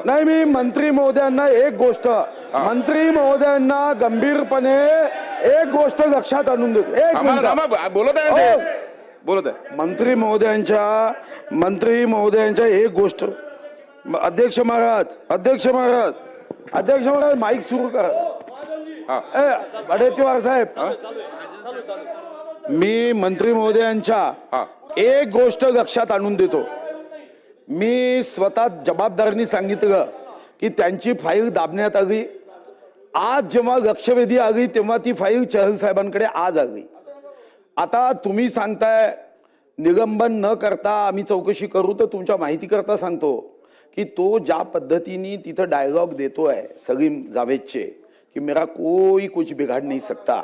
नाही, मी मंत्री महोदयांना एक गोष्ट गंभीरपणे एक गोष्ट लक्षात आणून देतो. एक मिनिट बोलत आहे ते, बोलत आहे. मंत्री महोदयांच्या एक गोष्ट. अध्यक्ष महाराज माईक सुरू करा. वडेट्टीवार साहेब, मी मंत्री महोदयांच्या एक गोष्ट लक्षात आणून देतो. मी स्वतः जबाबदारीने सांगितलं की त्यांची फाईल दाबण्यात आली. आज जेव्हा लक्षवेधी आली तेव्हा ती फाईल चहल साहेबांकडे आज आली. आता तुम्ही सांगताय निलंबन न करता आम्ही चौकशी करू, तर तुमच्या माहिती करता सांगतो की तो ज्या पद्धतीने तिथं डायलॉग देतोय सलीम जावेदचे की मेरा कोई कुछ बिघाड नहीं सकता.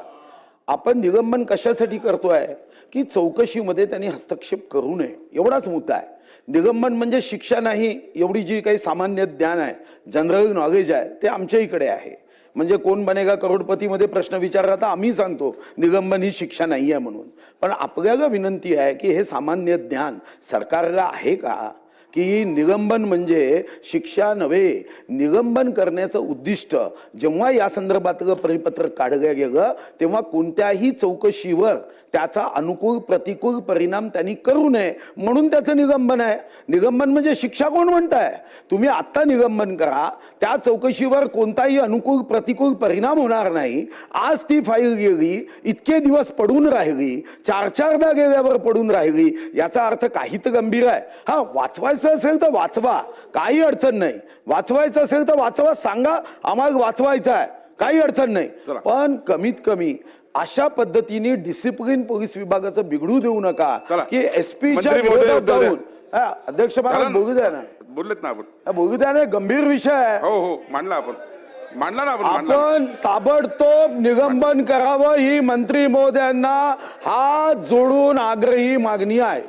आपण निलंबन कशासाठी करतोय की चौकशीमध्ये त्यांनी हस्तक्षेप करू नये, एवढाच मुद्दा आहे. निलंबन म्हणजे शिक्षा नाही, एवढी जी काही सामान्य ज्ञान आहे, जनरल नॉलेज आहे, ते आमच्या इकडे आहे. म्हणजे कोण बनेगा करोडपतीमध्ये प्रश्न विचारला तर आम्ही सांगतो निलंबन ही शिक्षा नाही आहे म्हणून. पण आपल्याला विनंती आहे की हे सामान्य ज्ञान सरकारला आहे का की निलंबन म्हणजे शिक्षा नव्हे. निलंबन करण्याचं उद्दिष्ट जेव्हा या संदर्भातलं परिपत्रक काढलं गेलं तेव्हा कोणत्याही चौकशीवर त्याचा अनुकूल प्रतिकूल परिणाम त्यांनी करू नये म्हणून त्याचं निलंबन आहे. निलंबन म्हणजे शिक्षा कोण म्हणताय? तुम्ही आत्ता निलंबन करा, त्या चौकशीवर कोणताही अनुकूल प्रतिकूल परिणाम होणार नाही. आज ती फाईल गेली, इतके दिवस पडून राहिली, चारदा गेल्यावर पडून राहिली, याचा अर्थ काहीच गंभीर आहे. हा, वाचवायचं असेल तर वाचवा, काही अडचण नाही. वाचवायचं असेल तर वाचवा, सांगा आम्हाला वाचवायचं आहे, काही अडचण नाही. पण कमीत कमी अशा पद्धतीने डिसिप्लिन पोलीस विभागाचं बिघडू देऊ नका की एसपीच्या विरोधात जाऊन. अध्यक्ष महाराज बोलू द्या ना. बोललेत ना आपण, बोलू द्या ना, गंभीर विषय आहे. हो मांडला आपण, मांडला ना आपण ताबडतोब निलंबन करावं ही मंत्री महोदयांना हात जोडून आग्रही मागणी आहे.